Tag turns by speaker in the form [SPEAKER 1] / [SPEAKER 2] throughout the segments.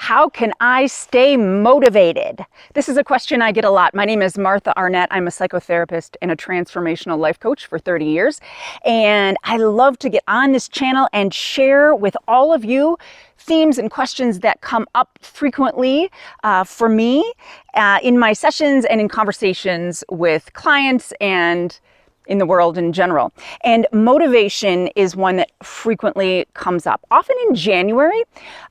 [SPEAKER 1] How can I stay motivated? This is a question I get a lot. My name is Martha Arnett. I'm a psychotherapist and a transformational life coach for 30 years. And I love to get on this channel and share with all of you themes and questions that come up frequently for me in my sessions and in conversations with clients and in the world in general. And motivation is one that frequently comes up, often in January,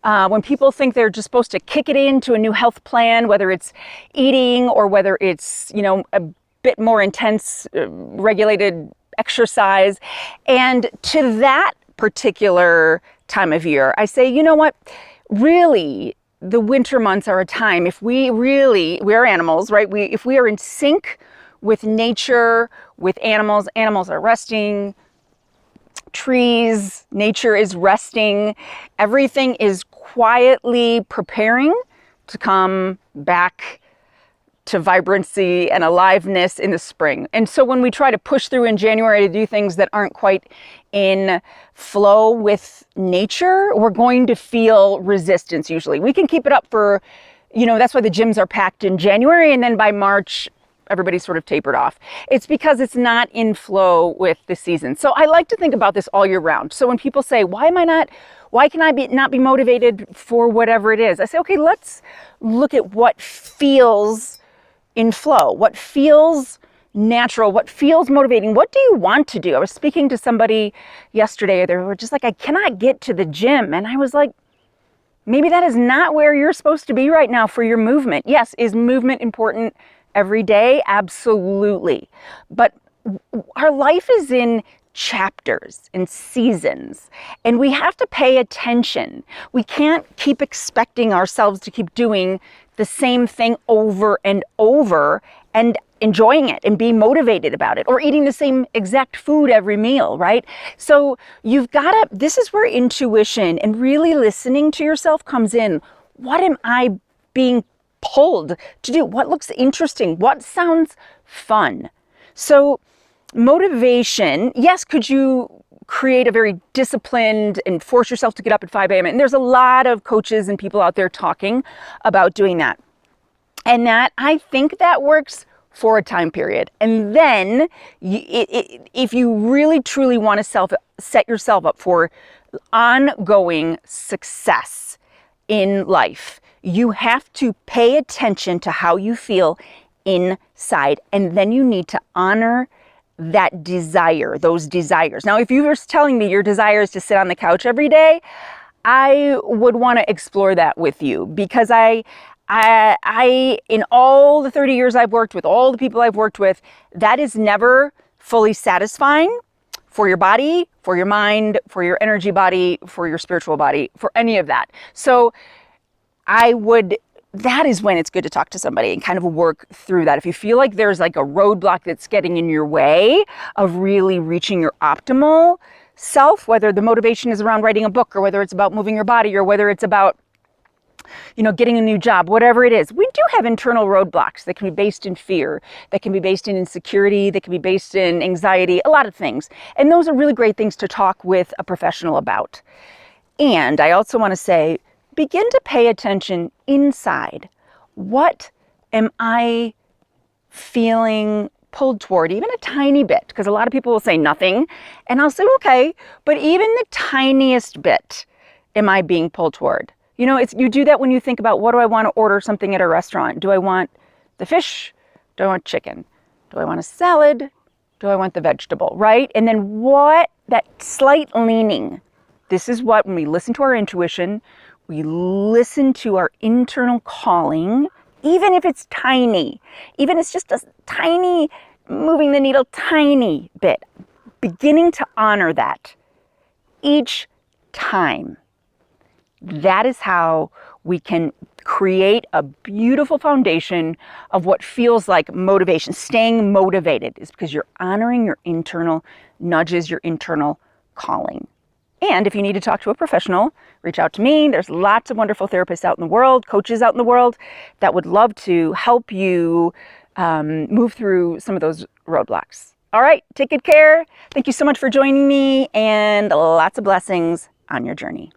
[SPEAKER 1] when people think they're just supposed to kick it into a new health plan, whether it's eating or whether it's, a bit more intense, regulated exercise. And to that particular time of year, I say, you know what, really, the winter months are a time, if we're animals, right? If we are in sync with nature, with animals are resting, trees, nature is resting, everything is quietly preparing to come back to vibrancy and aliveness in the spring. And so when we try to push through in January to do things that aren't quite in flow with nature, we're going to feel resistance usually. We can keep it up for, that's why the gyms are packed in January, and then by March, everybody's sort of tapered off. It's because it's not in flow with the season. So I like to think about this all year round. So when people say, why can I not be motivated for whatever it is? I say, okay, let's look at what feels in flow, what feels natural, what feels motivating. What do you want to do? I was speaking to somebody yesterday, they were just like, I cannot get to the gym. And I was like, maybe that is not where you're supposed to be right now for your movement. Yes, is movement important every day? Absolutely. But our life is in chapters and seasons, and we have to pay attention. We can't keep expecting ourselves to keep doing the same thing over and over and enjoying it and being motivated about it, or eating the same exact food every meal, right? So this is where intuition and really listening to yourself comes in. What am I being pulled to do? What looks interesting? What sounds fun? So motivation, yes, could you create a very disciplined and force yourself to get up at 5 a.m.? And there's a lot of coaches and people out there talking about doing that. And that, I think that works for a time period. And then if you really truly want to set yourself up for ongoing success in life, you have to pay attention to how you feel inside, and then you need to honor that desire, those desires. Now, if you were telling me your desire is to sit on the couch every day, I would want to explore that with you, because I in all the 30 years I've worked with, all the people I've worked with, that is never fully satisfying for your body, for your mind, for your energy body, for your spiritual body, for any of that. So that is when it's good to talk to somebody and kind of work through that. If you feel like there's like a roadblock that's getting in your way of really reaching your optimal self, whether the motivation is around writing a book, or whether it's about moving your body, or whether it's about, getting a new job, whatever it is, we do have internal roadblocks that can be based in fear, that can be based in insecurity, that can be based in anxiety, a lot of things. And those are really great things to talk with a professional about. And I also want to say, begin to pay attention inside. What am I feeling pulled toward, even a tiny bit? Because a lot of people will say nothing. And I'll say, okay, but even the tiniest bit, am I being pulled toward? You do that when you think about, what do I want to order something at a restaurant? Do I want the fish? Do I want chicken? Do I want a salad? Do I want the vegetable, right? And then that slight leaning, this is what, when we listen to our intuition, we listen to our internal calling, even if it's tiny, even if it's just a tiny, moving the needle tiny bit, beginning to honor that each time. That is how we can create a beautiful foundation of what feels like motivation. Staying motivated is because you're honoring your internal nudges, your internal calling. And if you need to talk to a professional, reach out to me. There's lots of wonderful therapists out in the world, coaches out in the world that would love to help you move through some of those roadblocks. All right, take good care. Thank you so much for joining me, and lots of blessings on your journey.